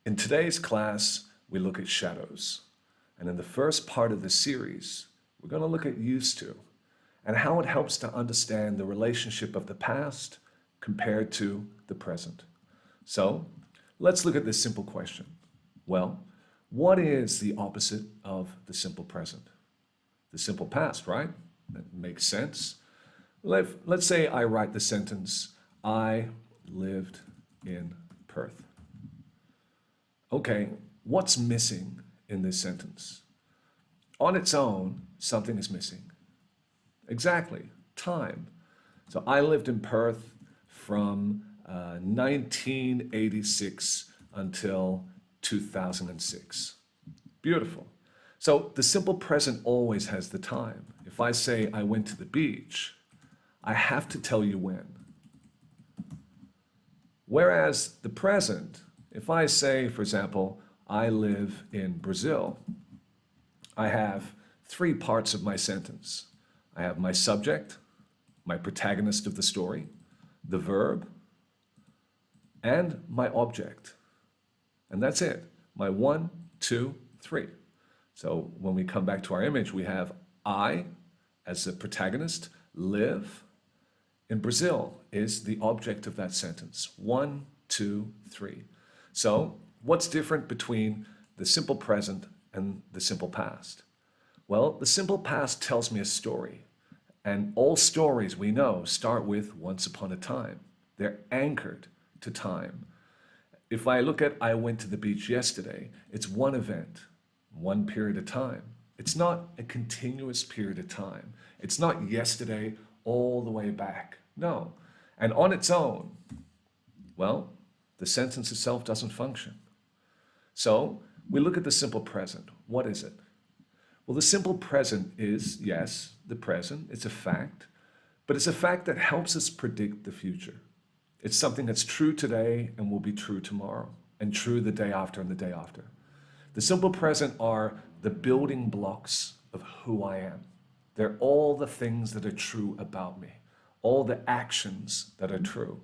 In today's class, we look at shadows. And in the first part of this series, we're going to look at used to and how it helps to understand the relationship of the past compared to the present. So let's look at this simple question. Well, what is the opposite of the simple present? The simple past, right? That makes sense. Let's say I write the sentence, I lived in Perth. Okay, what's missing in this sentence? On its own, something is missing. Exactly, time. So I lived in Perth from 1986 until 2006. Beautiful. So the simple present always has the time. If I say I went to the beach, I have to tell you when. Whereas the present, if I say, for example, I live in Brazil, I have three parts of my sentence. I have my subject, my protagonist of the story, the verb, and my object. And that's it. My 1, 2, 3. So when we come back to our image, we have I as the protagonist, live in Brazil is the object of that sentence. 1, 2, 3. So what's different between the simple present and the simple past? Well, the simple past tells me a story. And all stories we know start with once upon a time. They're anchored to time. If I look at I went to the beach yesterday, it's one event, one period of time. It's not a continuous period of time. It's not yesterday all the way back. No. And on its own, well, the sentence itself doesn't function. So we look at the simple present. What is it? Well, the simple present is, yes, the present. It's a fact, but it's a fact that helps us predict the future. It's something that's true today and will be true tomorrow, and true the day after and the day after. The simple present are the building blocks of who I am. They're all the things that are true about me, all the actions that are true.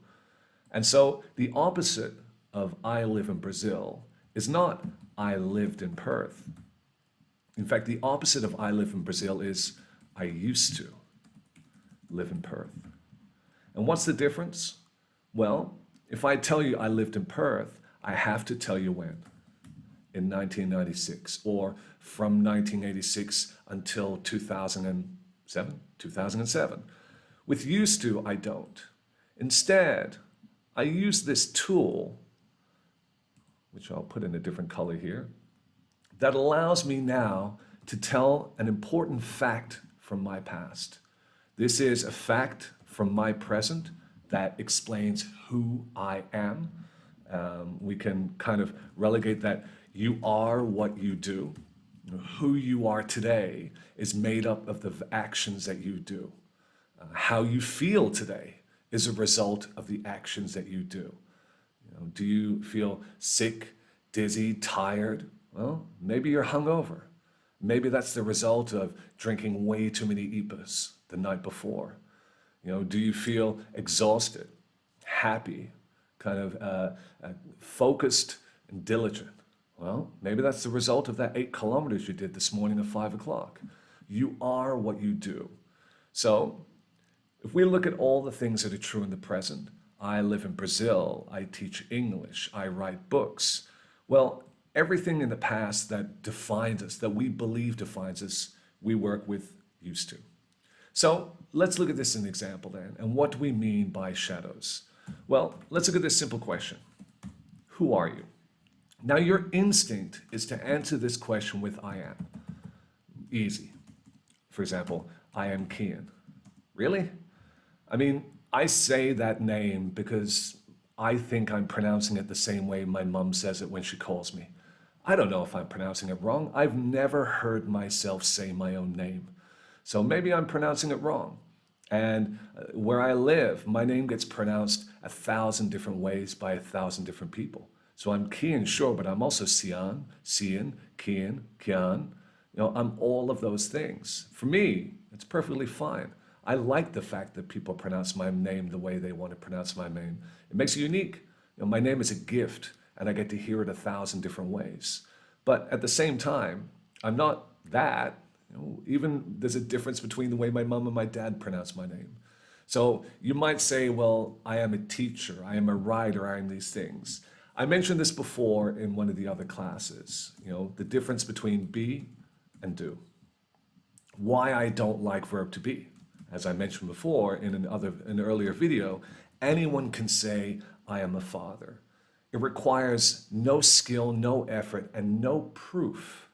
And so the opposite of I live in Brazil is not I lived in Perth. In fact, the opposite of I live in Brazil is I used to live in Perth. And what's the difference? Well, if I tell you I lived in Perth, I have to tell you when. In 1996, or from 1986 until 2007. With used to, I don't. Instead, I use this tool, which I'll put in a different color here, that allows me now to tell an important fact from my past. This is a fact from my present that explains who I am. We can kind of relegate that you are what you do. Who you are today is made up of the actions that you do. How you feel today is a result of the actions that you do. Do you feel sick, dizzy, tired? Well, maybe you're hungover. Maybe that's the result of drinking way too many IPAs the night before. Do you feel exhausted, happy, kind of focused and diligent? Well, maybe that's the result of that 8 kilometers you did this morning at 5 o'clock. You are what you do. So if we look at all the things that are true in the present, I live in Brazil, I teach English, I write books. Well, everything in the past that defines us, that we believe defines us, we work with used to. So let's look at this as an example then. And what do we mean by shadows? Well, let's look at this simple question. Who are you? Now, your instinct is to answer this question with I am. Easy. For example, I am Kian. Really? I mean, I say that name because I think I'm pronouncing it the same way my mom says it when she calls me. I don't know if I'm pronouncing it wrong. I've never heard myself say my own name. So maybe I'm pronouncing it wrong. And where I live, my name gets pronounced 1,000 different ways by 1,000 different people. So I'm Kian, sure, but I'm also Cian, Kian, Kian. I'm all of those things. For me, it's perfectly fine. I like the fact that people pronounce my name the way they want to pronounce my name. It makes it unique. My name is a gift, and I get to hear it 1,000 different ways. But at the same time, I'm not that. Even there's a difference between the way my mom and my dad pronounce my name. So you might say, well, I am a teacher, I am a writer, I am these things. I mentioned this before in one of the other classes, the difference between be and do. Why I don't like verb to be. As I mentioned before in an earlier video, anyone can say, I am a father. It requires no skill, no effort, and no proof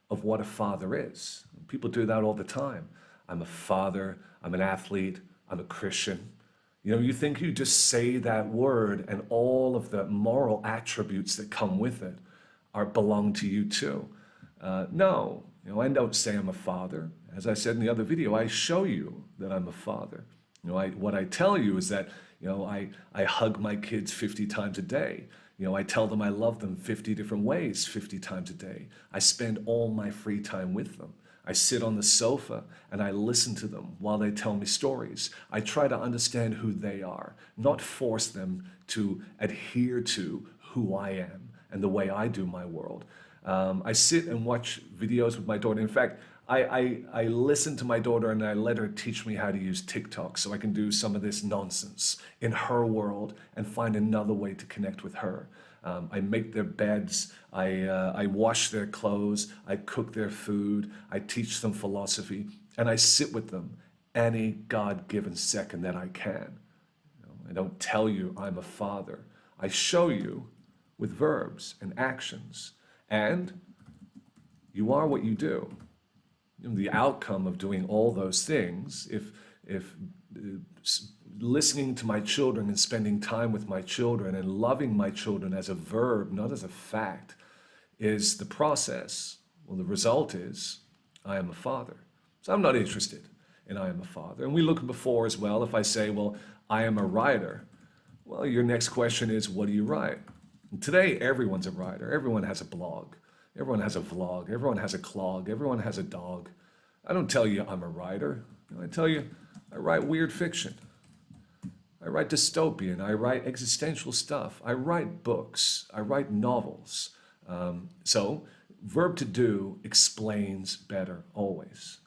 of what a father is. People do that all the time. I'm a father, I'm an athlete, I'm a Christian. You think you just say that word and all of the moral attributes that come with it belong to you too. No, I don't say I'm a father. As I said in the other video, I show you that I'm a father. What I tell you is that, I hug my kids 50 times a day. I tell them I love them 50 different ways 50 times a day. I spend all my free time with them. I sit on the sofa and I listen to them while they tell me stories. I try to understand who they are, not force them to adhere to who I am and the way I do my world. I sit and watch videos with my daughter. In fact, I listen to my daughter and I let her teach me how to use TikTok so I can do some of this nonsense in her world and find another way to connect with her. I make their beds, I wash their clothes, I cook their food, I teach them philosophy, and I sit with them any God-given second that I can. I don't tell you I'm a father. I show you with verbs and actions. And you are what you do. The outcome of doing all those things, if listening to my children and spending time with my children and loving my children as a verb, not as a fact, is the process, well, the result is I am a father. So I'm not interested in I am a father. And we looked before as well, if I say, well, I am a writer, well, your next question is, what do you write? And today, everyone's a writer. Everyone has a blog. Everyone has a vlog. Everyone has a clog. Everyone has a dog. I don't tell you I'm a writer. I tell you I write weird fiction. I write dystopian. I write existential stuff. I write books. I write novels. So verb to do explains better always.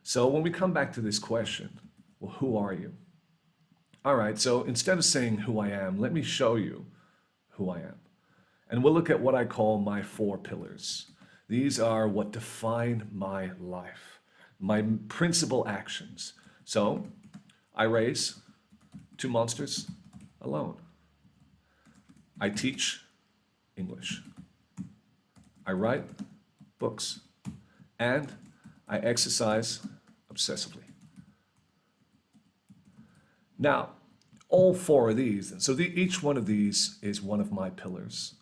So when we come back to this question, well, who are you? All right, so instead of saying who I am, let me show you who I am. And we'll look at what I call my 4 pillars. These are what define my life, my principal actions. So I raise 2 monsters alone. I teach English. I write books. And I exercise obsessively. Now, all 4 of these, so each one of these is one of my pillars.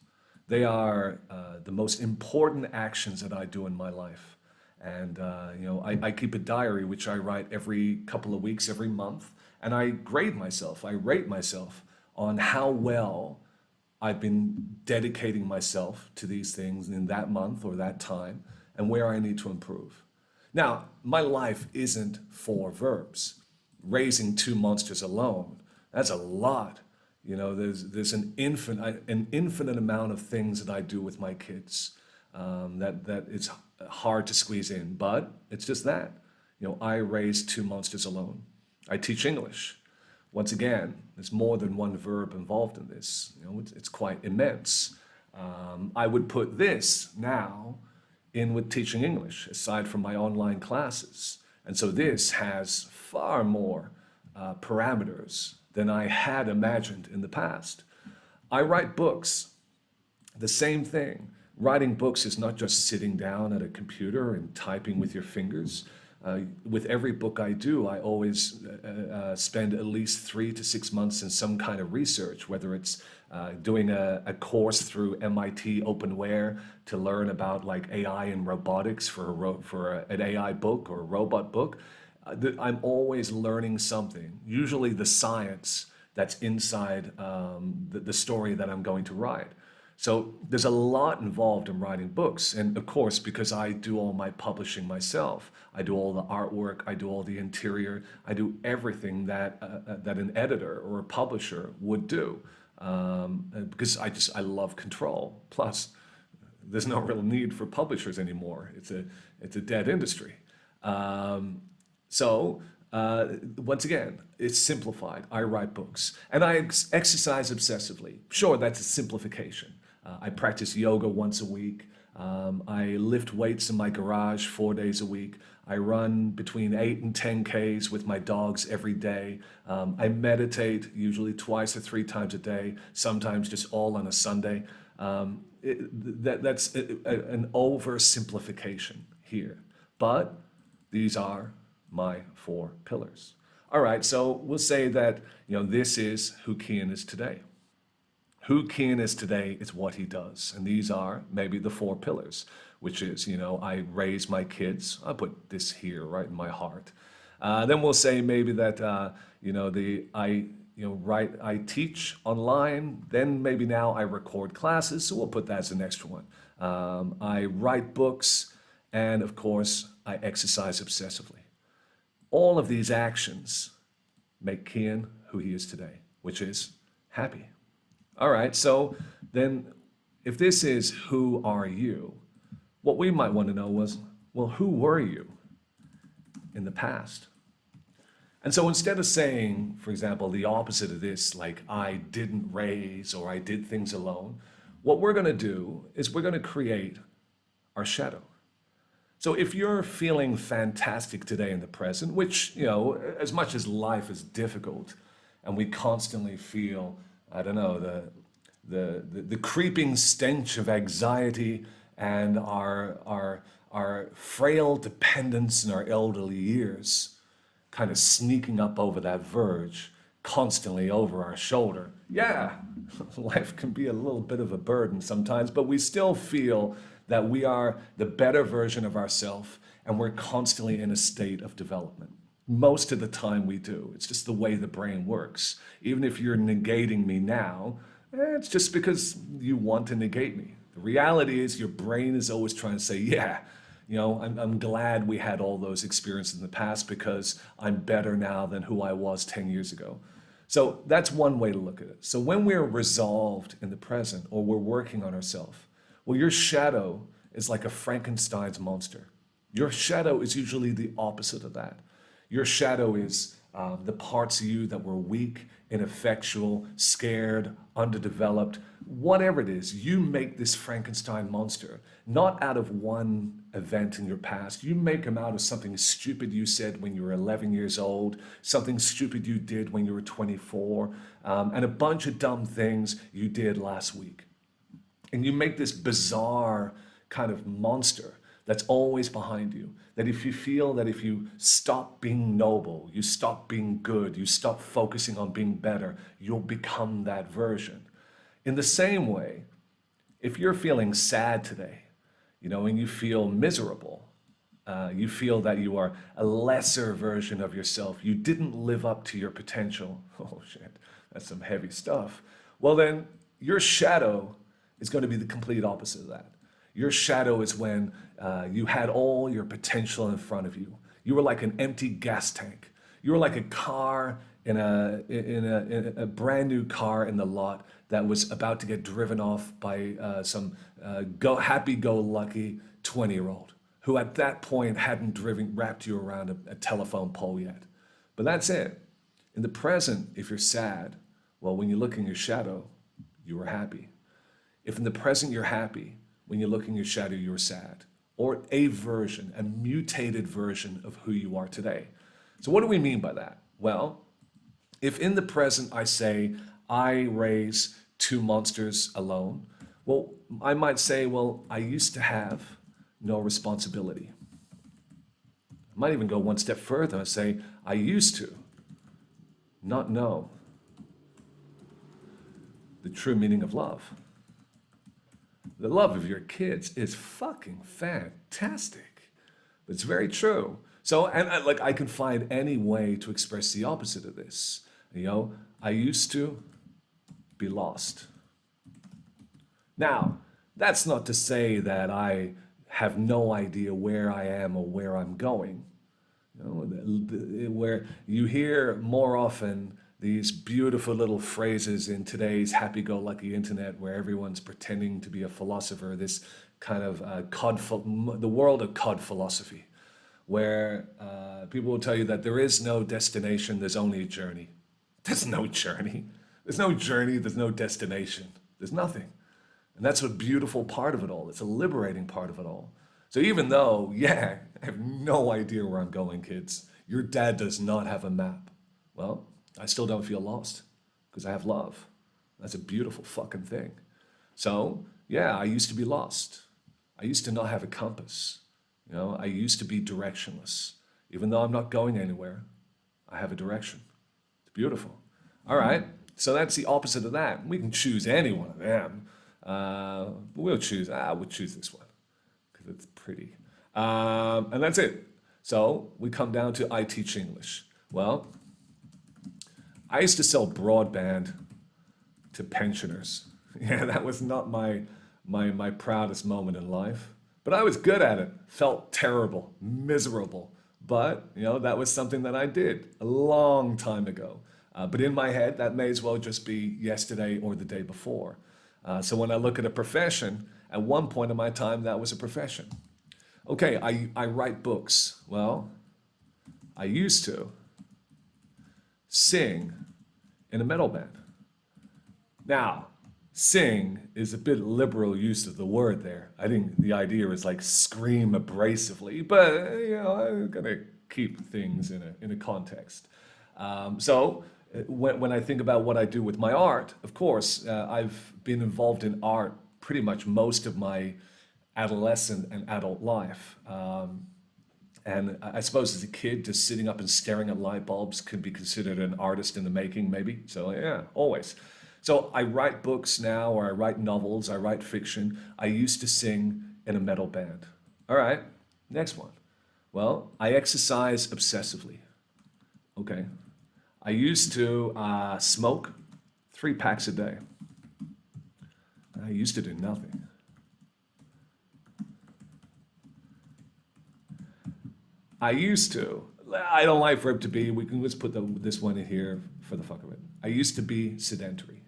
They are the most important actions that I do in my life. And, I keep a diary, which I write every couple of weeks, every month. And I grade myself, I rate myself on how well I've been dedicating myself to these things in that month or that time and where I need to improve. Now, my life isn't 4 verbs. Raising 2 monsters alone, that's a lot. There's an infinite amount of things that I do with my kids that it's hard to squeeze in, but it's just that. I raise 2 monsters alone. I teach English. Once again, there's more than one verb involved in this. It's quite immense. I would put this now in with teaching English, aside from my online classes. And so this has far more parameters than I had imagined in the past. I write books, the same thing. Writing books is not just sitting down at a computer and typing with your fingers. With every book I do, I always spend at least 3 to 6 months in some kind of research, whether it's doing a course through MIT Openware to learn about like AI and robotics for an AI book or a robot book. I'm always learning something, usually the science that's inside the story that I'm going to write. So there's a lot involved in writing books. And of course, because I do all my publishing myself, I do all the artwork, I do all the interior, I do everything that an editor or a publisher would do. because I love control. Plus, there's no real need for publishers anymore. It's a dead industry. Once again, it's simplified. I write books and I exercise obsessively. Sure, that's a simplification. I practice yoga once a week. I lift weights in my garage 4 days a week. I run between 8 and 10 Ks with my dogs every day. I meditate usually twice or 3 times a day, sometimes just all on a Sunday. That's an oversimplification here. But these are my 4 pillars. All right, so we'll say that this is who Cian is today. Who Cian is today is what he does. And these are maybe the 4 pillars, which is, I raise my kids. I'll put this here right in my heart. Then we'll say maybe that, I teach online. Then maybe now I record classes. So we'll put that as the next one. I write books. And of course, I exercise obsessively. All of these actions make Cian who he is today, which is happy. All right, so then if this is who are you, what we might want to know was, well, who were you in the past? And so instead of saying, for example, the opposite of this, like I didn't raise or I did things alone, what we're going to do is we're going to create our shadow. So if you're feeling fantastic today in the present, which, as much as life is difficult and we constantly feel, I don't know, the creeping stench of anxiety and our frail dependence in our elderly years kind of sneaking up over that verge, constantly over our shoulder. Yeah, life can be a little bit of a burden sometimes, but we still feel that we are the better version of ourselves and we're constantly in a state of development. Most of the time we do. It's just the way the brain works. Even if you're negating me now, it's just because you want to negate me. The reality is your brain is always trying to say, yeah, I'm glad we had all those experiences in the past because I'm better now than who I was 10 years ago. So that's one way to look at it. So when we're resolved in the present or we're working on ourselves, well, your shadow is like a Frankenstein's monster. Your shadow is usually the opposite of that. Your shadow is the parts of you that were weak, ineffectual, scared, underdeveloped, whatever it is. You make this Frankenstein monster, not out of one event in your past. You make him out of something stupid you said when you were 11 years old, something stupid you did when you were 24, and a bunch of dumb things you did last week. And you make this bizarre kind of monster that's always behind you. That if you feel that if you stop being noble, you stop being good, you stop focusing on being better, you'll become that version. In the same way, if you're feeling sad today, and you feel miserable, you feel that you are a lesser version of yourself, you didn't live up to your potential. Oh shit, that's some heavy stuff. Well then, your shadow is going to be the complete opposite of that. Your shadow is when you had all your potential in front of you. You were like an empty gas tank. You were like a car in a brand new car in the lot that was about to get driven off by some happy-go-lucky 20-year-old who at that point hadn't wrapped you around a telephone pole yet. But that's it. In the present, if you're sad, well, when you look in your shadow, you were happy. If in the present you're happy, when you look in your shadow, you're sad. Or a mutated version of who you are today. So what do we mean by that? Well, if in the present I say, I raise 2 monsters alone, well, I might say, well, I used to have no responsibility. I might even go one step further and say, I used to not know the true meaning of love. The love of your kids is fucking fantastic. But it's very true. So, and I can find any way to express the opposite of this. I used to be lost. Now, that's not to say that I have no idea where I am or where I'm going. Where you hear more often these beautiful little phrases in today's happy-go-lucky internet where everyone's pretending to be a philosopher, this kind of the world of cod philosophy, where people will tell you that there is no destination, there's only a journey. There's no journey. There's no journey, there's no destination. There's nothing. And that's a beautiful part of it all. It's a liberating part of it all. So even though, yeah, I have no idea where I'm going, kids. Your dad does not have a map. Well, I still don't feel lost because I have love. That's a beautiful fucking thing. So, yeah, I used to be lost. I used to not have a compass. You know, I used to be directionless. Even though I'm not going anywhere, I have a direction. It's beautiful. All right, so that's the opposite of that. We can choose any one of them. We'll choose this one because it's pretty. And that's it. So we come down to I teach English. Well, I used to sell broadband to pensioners. Yeah, that was not my proudest moment in life, but I was good at it. Felt terrible, miserable, but you know that was something that I did a long time ago. But in my head, that may as well just be yesterday or the day before. So when I look at a profession, at one point in my time, that was a profession. Okay, I write books. Well, I used to sing in a metal band. Now, sing is a bit liberal use of the word there. I think the idea is like scream abrasively, but you know, I'm gonna keep things in a context. So when I think about what I do with my art, of course, I've been involved in art pretty much most of my adolescent and adult life. And I suppose as a kid, just sitting up and staring at light bulbs could be considered an artist in the making, maybe. So yeah, always. So I write books now, or I write novels, I write fiction. I used to sing in a metal band. All right, next one. Well, I exercise obsessively. Okay. I used to smoke 3 packs a day. I used to do nothing. I don't like for it to be, we can just put this one in here for the fuck of it. I used to be sedentary.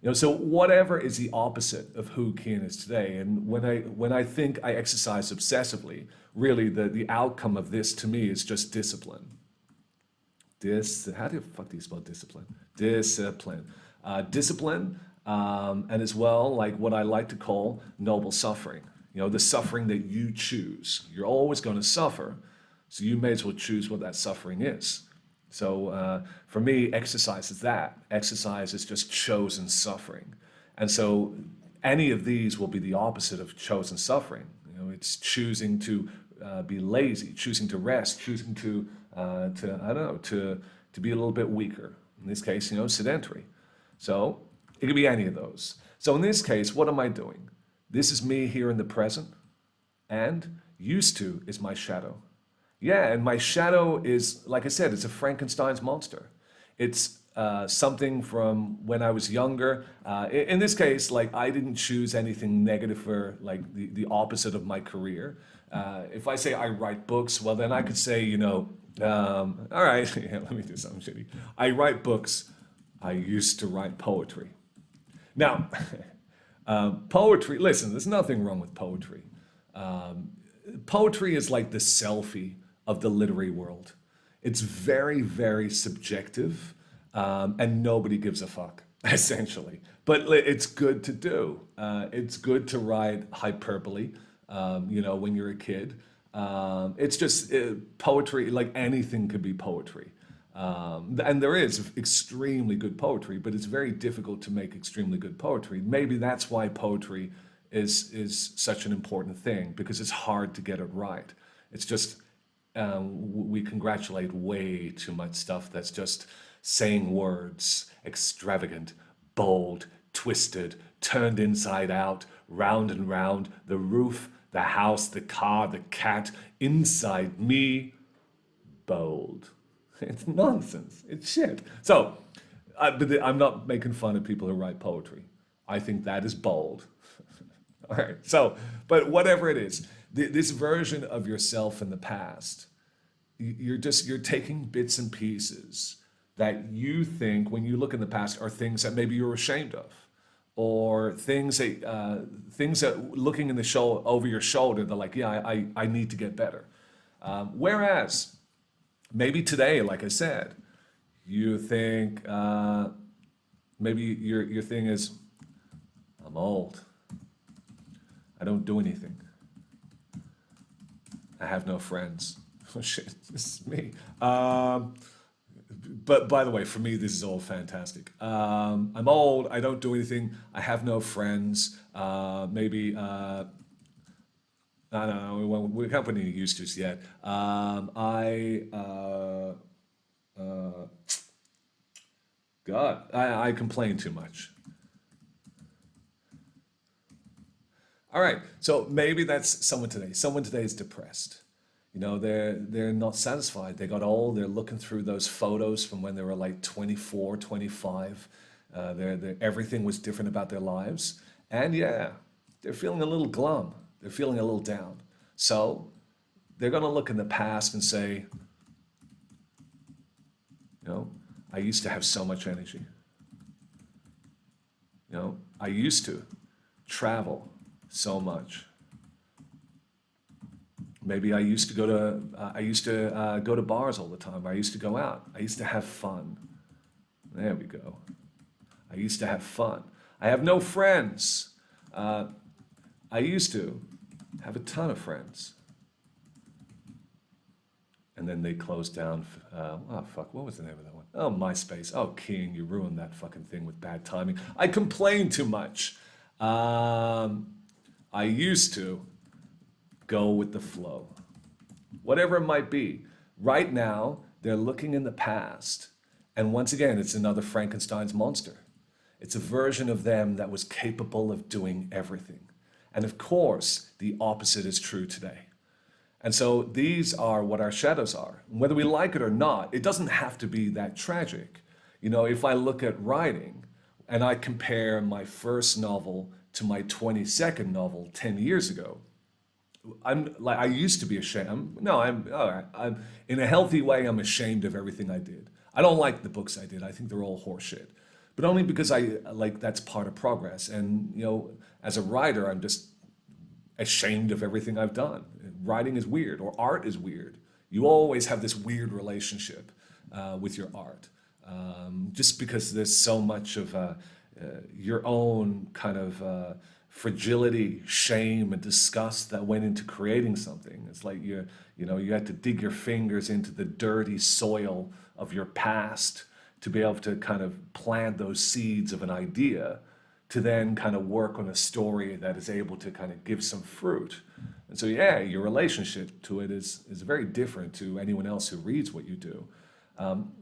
You know, so whatever is the opposite of who Kian is today. And when I think I exercise obsessively, really the outcome of this to me is just discipline. How the fuck do you spell discipline? Discipline. Discipline, and as well, like what I like to call noble suffering. You know, the suffering that you choose. You're always going to suffer, so you may as well choose what that suffering is. So for me, exercise is that. Exercise is just chosen suffering. And so any of these will be the opposite of chosen suffering. You know, it's choosing to be lazy, choosing to rest, choosing to be a little bit weaker. In this case, you know, sedentary. So it could be any of those. So in this case, what am I doing? This is me here in the present, and used to is my shadow. Yeah, and my shadow is, like I said, it's a Frankenstein's monster. It's something from when I was younger. In this case, like I didn't choose anything negative for like the opposite of my career. If I say I write books, well then I could say, you know, all right, yeah, let me do something shitty. I write books. I used to write poetry. Now, poetry, listen, there's nothing wrong with poetry. Poetry is like the selfie of the literary world. It's very, very subjective, and nobody gives a fuck, essentially. But it's good to do. It's good to write hyperbole, you know, when you're a kid. It's just poetry, like anything could be poetry. And there is extremely good poetry, but it's very difficult to make extremely good poetry. Maybe that's why poetry is such an important thing, because it's hard to get it right. It's just, we congratulate way too much stuff that's just saying words, extravagant, bold, twisted, turned inside out, round and round, the roof, the house, the car, the cat, inside me, bold. It's nonsense. It's shit. So, I'm not making fun of people who write poetry. I think that is bold. All right. So, but whatever it is, this version of yourself in the past, you're taking bits and pieces that you think when you look in the past are things that maybe you're ashamed of, or things that looking in the show over your shoulder, they're like, yeah, I need to get better. Whereas maybe today, like I said, you think maybe your thing is, I'm old. I don't do anything. I have no friends. Oh shit, this is me. But by the way, for me, this is all fantastic. I'm old. I don't do anything. I have no friends. Maybe I don't know. We can't put any use to yet. God, I complain too much. All right, so maybe that's someone today. Someone today is depressed. You know, they're not satisfied. They got old. They're looking through those photos from when they were like 24, 25. Everything was different about their lives. And yeah, they're feeling a little glum. They're feeling a little down. So they're going to look in the past and say, you know, I used to have so much energy. You know, I used to travel so much. Maybe I used to go to bars all the time. I used to go out. I used to have fun. There we go. I used to have fun. I have no friends. I used to have a ton of friends. And then they closed down. Oh, fuck, what was the name of that one? Oh, MySpace. Oh, King, you ruined that fucking thing with bad timing. I complain too much. I used to go with the flow. Whatever it might be. Right now, they're looking in the past. And once again, it's another Frankenstein's monster. It's a version of them that was capable of doing everything. And of course, the opposite is true today. And so these are what our shadows are. Whether we like it or not, it doesn't have to be that tragic. You know, if I look at writing and I compare my first novel to my 22nd novel 10 years ago, I used to be ashamed. I'm all right. I'm in a healthy way. I'm ashamed of everything I did. I don't like the books I did. I think they're all horseshit. But only because that's part of progress. And you know, as a writer, I'm just ashamed of everything I've done. Writing is weird, or art is weird. You always have this weird relationship with your art, just because there's so much of your own kind of fragility, shame, and disgust that went into creating something. It's like you had to dig your fingers into the dirty soil of your past to be able to kind of plant those seeds of an idea, to then kind of work on a story that is able to kind of give some fruit. And so, yeah, your relationship to it is very different to anyone else who reads what you do.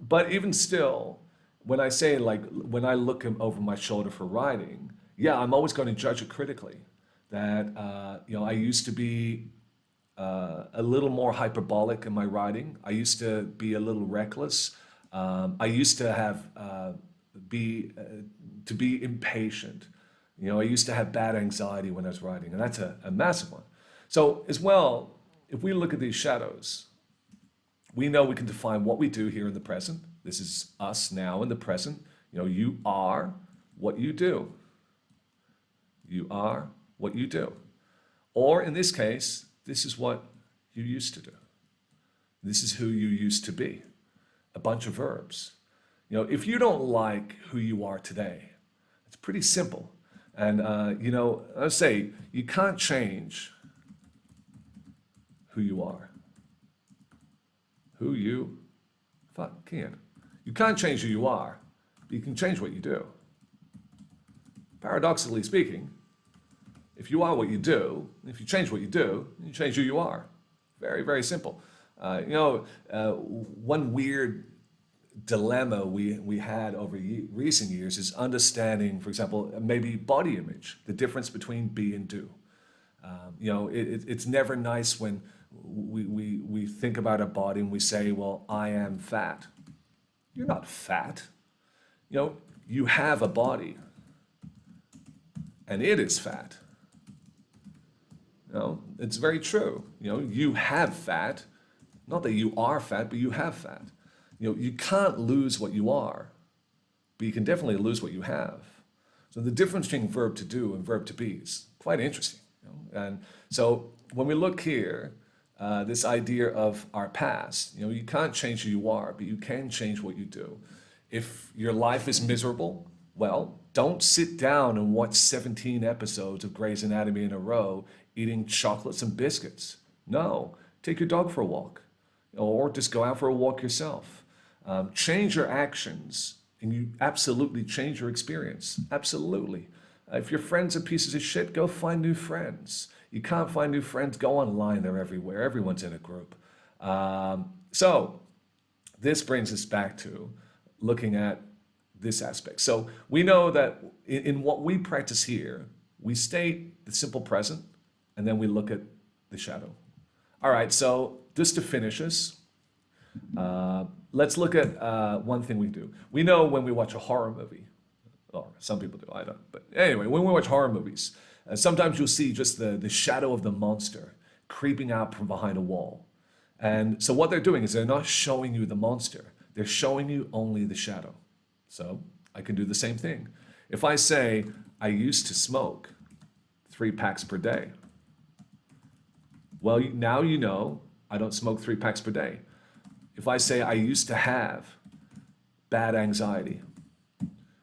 But even still, when I say, like, when I look over my shoulder for writing, yeah, I'm always going to judge it critically. That, I used to be a little more hyperbolic in my writing. I used to be a little reckless. I used to have to be impatient. You know, I used to have bad anxiety when I was writing, and that's a massive one. So as well, if we look at these shadows, we know we can define what we do here in the present. This is us now in the present. You know, you are what you do. You are what you do. Or in this case, this is what you used to do. This is who you used to be. A bunch of verbs. You know, if you don't like who you are today, it's pretty simple. And, I say, you can't change who you are. Who you can. You can't change who you are, but you can change what you do. Paradoxically speaking, if you are what you do, if you change what you do, you change who you are. Very, very simple. One weird dilemma we had over recent years is understanding, for example, maybe body image, the difference between be and do. It's never nice when we think about a body and we say, well, I am fat. You're not fat. You know, you have a body and it is fat. You know, it's very true. You know, you have fat, not that you are fat, but you have fat. You can't lose what you are, but you can definitely lose what you have. So the difference between verb to do and verb to be is quite interesting. And so when we look here, this idea of our past, you can't change who you are, but you can change what you do. If your life is miserable, well, don't sit down and watch 17 episodes of Grey's Anatomy in a row eating chocolates and biscuits. No, take your dog for a walk, or just go out for a walk yourself. Change your actions, and you absolutely change your experience. Absolutely. If your friends are pieces of shit, go find new friends. You can't find new friends, go online, they're everywhere. Everyone's in a group. So this brings us back to looking at this aspect. So we know that in what we practice here, we state the simple present, and then we look at the shadow. All right, so just to finish us, let's look at one thing we do. We know when we watch a horror movie, or some people do, I don't. But anyway, when we watch horror movies, sometimes you'll see just the shadow of the monster creeping out from behind a wall. And so what they're doing is they're not showing you the monster. They're showing you only the shadow. So I can do the same thing. If I say, I used to smoke 3 packs per day, well, now you know I don't smoke 3 packs per day. If I say I used to have bad anxiety,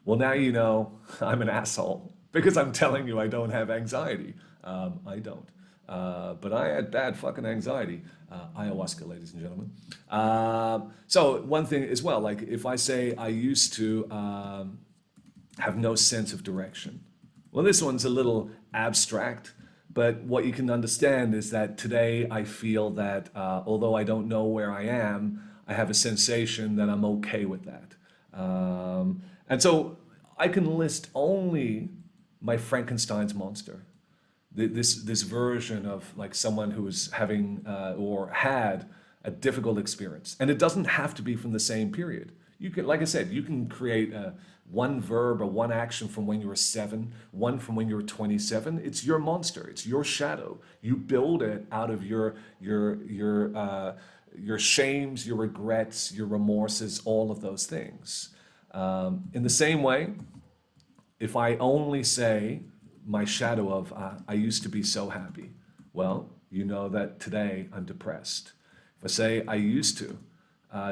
well, now you know I'm an asshole because I'm telling you I don't have anxiety. I don't. But I had bad fucking anxiety. Ayahuasca, ladies and gentlemen. So one thing as well, like if I say I used to have no sense of direction. Well, this one's a little abstract, but what you can understand is that today I feel that although I don't know where I am, I have a sensation that I'm okay with that. And so I can list only my Frankenstein's monster. This version of like someone who is having or had a difficult experience. And it doesn't have to be from the same period. You can, like I said, you can create one verb or one action from when you were 7, one from when you were 27. It's your monster. It's your shadow. You build it out of your shames, your regrets, your remorses, all of those things. In the same way, if I only say my shadow of I used to be so happy, well, you know that today I'm depressed. If I say I used to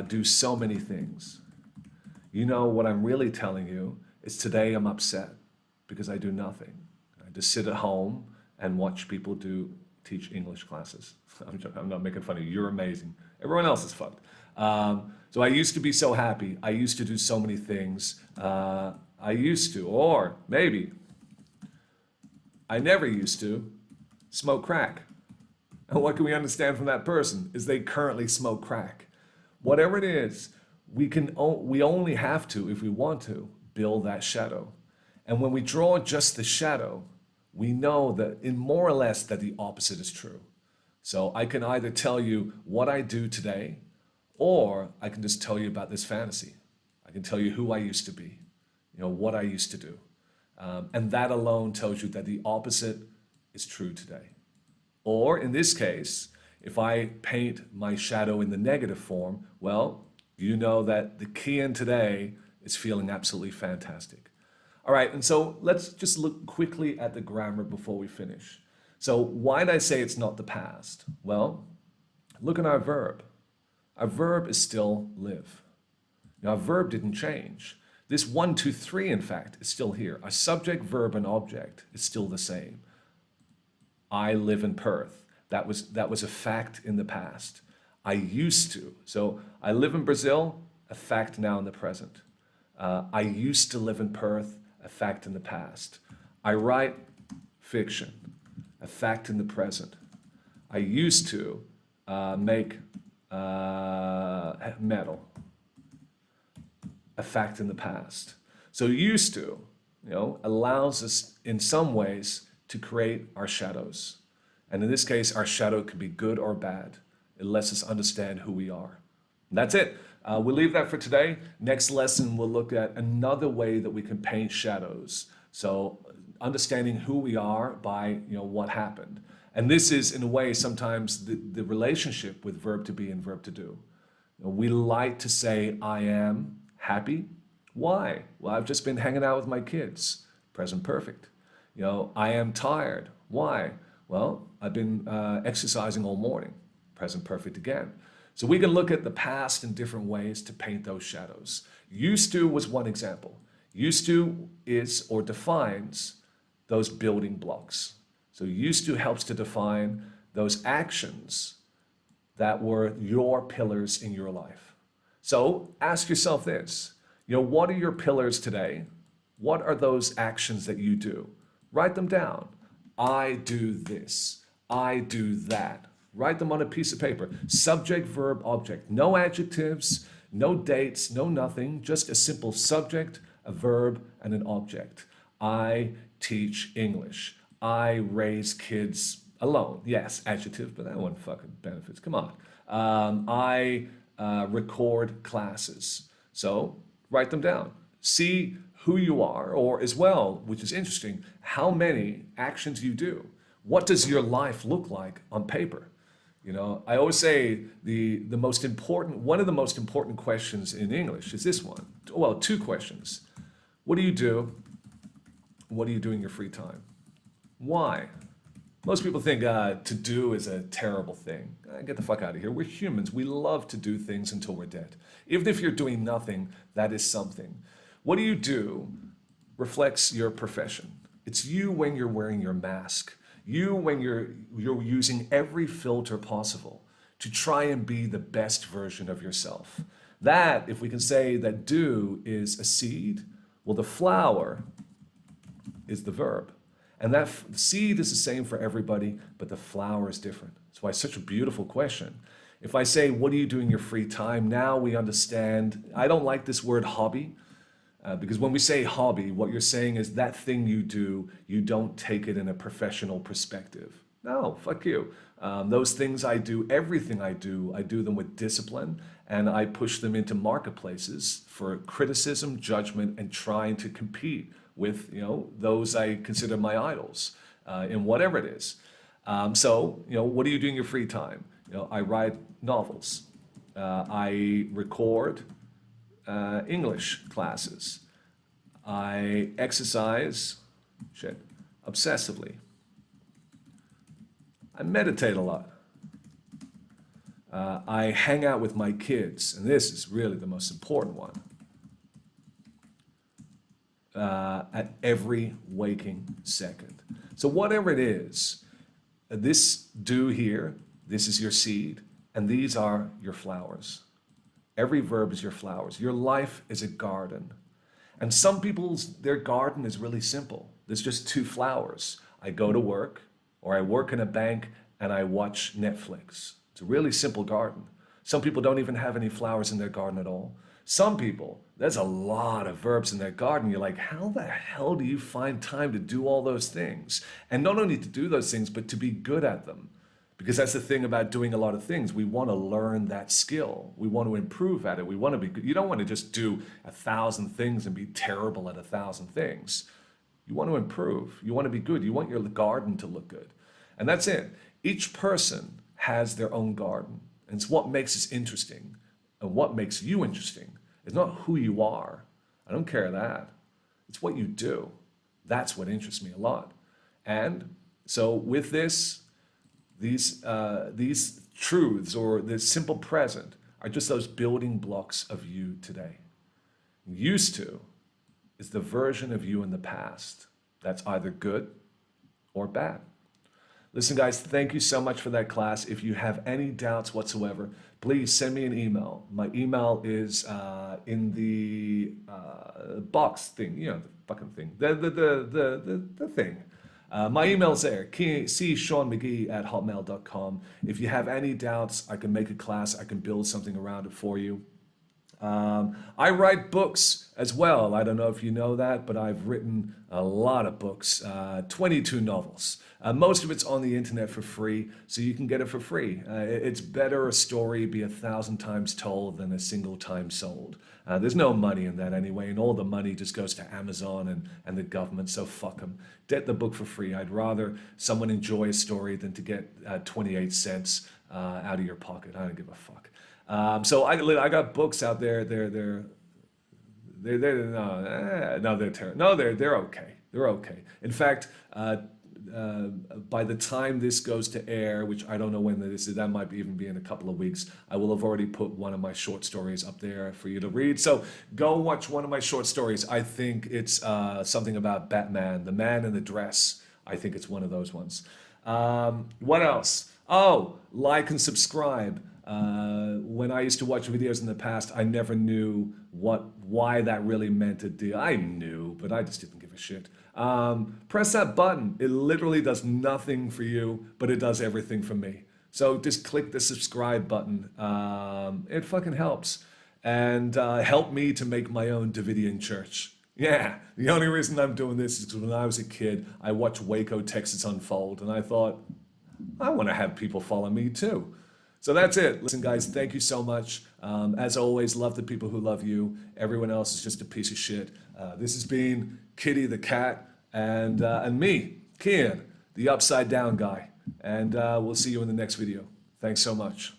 do so many things, you know what I'm really telling you is today I'm upset because I do nothing. I just sit at home and watch people teach English classes. I'm not making fun of you. You're amazing. Everyone else is fucked. So I used to be so happy. I used to do so many things. I used to, or maybe I never used to smoke crack. And what can we understand from that person is they currently smoke crack. Whatever it is, we only have to, if we want to, build that shadow. And when we draw just the shadow, we know that in more or less that the opposite is true. So I can either tell you what I do today, or I can just tell you about this fantasy. I can tell you who I used to be, what I used to do. And that alone tells you that the opposite is true today. Or in this case, if I paint my shadow in the negative form, well, you know that the Kian today is feeling absolutely fantastic. All right, and so let's just look quickly at the grammar before we finish. So why did I say it's not the past? Well, look at our verb. Our verb is still live. Now, our verb didn't change. This 1, 2, 3, in fact, is still here. Our subject, verb, and object is still the same. I live in Perth. That was a fact in the past. I used to. So I live in Brazil, a fact now in the present. I used to live in Perth, a fact in the past. I write fiction, a fact in the present. I used to make metal, a fact in the past. So used to, allows us in some ways to create our shadows. And in this case, our shadow could be good or bad. It lets us understand who we are. And that's it. We'll leave that for today. Next lesson, we'll look at another way that we can paint shadows. So understanding who we are by what happened. And this is, in a way, sometimes the relationship with verb to be and verb to do. We like to say, I am happy. Why? Well, I've just been hanging out with my kids. Present perfect. I am tired. Why? Well, I've been exercising all morning. Present perfect again. So we can look at the past in different ways to paint those shadows. Used to was one example. Used to is or defines those building blocks. So used to helps to define those actions that were your pillars in your life. So ask yourself this, what are your pillars today? What are those actions that you do? Write them down. I do this. I do that. Write them on a piece of paper. Subject, verb, object. No adjectives, no dates, no nothing. Just a simple subject, a verb, and an object. I teach English. I raise kids alone. Yes, adjective, but that one fucking benefits. Come on. I record classes. So write them down. See who you are, or as well, which is interesting, how many actions you do. What does your life look like on paper? I always say one of the most important questions in English is this one. Well, two questions. What do you do? What do you do in your free time? Why? Most people think to do is a terrible thing. Get the fuck out of here. We're humans. We love to do things until we're dead. Even if you're doing nothing, that is something. What do you do reflects your profession. It's you when you're wearing your mask. You when you're using every filter possible to try and be the best version of yourself. That, if we can say that do is a seed, well, the flower is the verb. And that seed is the same for everybody, but the flower is different. That's why it's such a beautiful question. If I say, what do you do in your free time? Now we understand. I don't like this word hobby, because when we say hobby, what you're saying is that thing you do, you don't take it in a professional perspective. No, fuck you. Those things I do, everything I do them with discipline, and I push them into marketplaces for criticism, judgment, and trying to compete with those I consider my idols in whatever it is. So what do you do in your free time? I write novels. I record English classes. I exercise obsessively. I meditate a lot. I hang out with my kids, and this is really the most important one. At every waking second. So whatever it is, this do here, this is your seed, and these are your flowers. Every verb is your flowers. Your life is a garden. And some people's, their garden is really simple. There's just two flowers. I go to work, or I work in a bank, and I watch Netflix. It's a really simple garden. Some people don't even have any flowers in their garden at all. Some people, there's a lot of verbs in their garden. You're like, how the hell do you find time to do all those things? And not only to do those things, but to be good at them. Because that's the thing about doing a lot of things. We want to learn that skill. We want to improve at it. We want to be good. You don't want to just do 1,000 things and be terrible at 1,000 things. You want to improve. You want to be good. You want your garden to look good. And that's it. Each person has their own garden. And it's what makes us interesting. And what makes you interesting is not who you are. I don't care that. It's what you do. That's what interests me a lot. And so with this, these truths or this simple present are just those building blocks of you today. Used to is the version of you in the past that's either good or bad. Listen, guys, thank you so much for that class. If you have any doubts whatsoever, please send me an email. My email is in the box thing, the fucking thing, the thing. My email's there, cseanmcgee@hotmail.com. If you have any doubts, I can make a class. I can build something around it for you. I write books as well. I don't know if you know that, but I've written a lot of books, 22 novels. Most of it's on the internet for free, so you can get it for free. It's better a story be 1,000 times told than a single time sold. There's no money in that anyway, and all the money just goes to Amazon and the government, so fuck them. Get the book for free. I'd rather someone enjoy a story than to get 28 cents out of your pocket. I don't give a fuck. So I got books out there. They're terrible. No, they're okay. They're okay. In fact, by the time this goes to air, which I don't know when this is, that might even be in a couple of weeks, I will have already put one of my short stories up there for you to read. So go watch one of my short stories. I think it's something about Batman, the man in the dress. I think it's one of those ones. What else? Oh, like and subscribe. When I used to watch videos in the past, I never knew why that really meant a deal. I knew, but I just didn't give a shit. Press that button. It literally does nothing for you, but it does everything for me. So just click the subscribe button. It fucking helps. And help me to make my own Davidian Church. Yeah, the only reason I'm doing this is because when I was a kid, I watched Waco, Texas unfold, and I thought, I want to have people follow me too. So that's it. Listen, guys, thank you so much. As always, love the people who love you. Everyone else is just a piece of shit. This has been Kitty the cat and me, Kian, the upside down guy. And we'll see you in the next video. Thanks so much.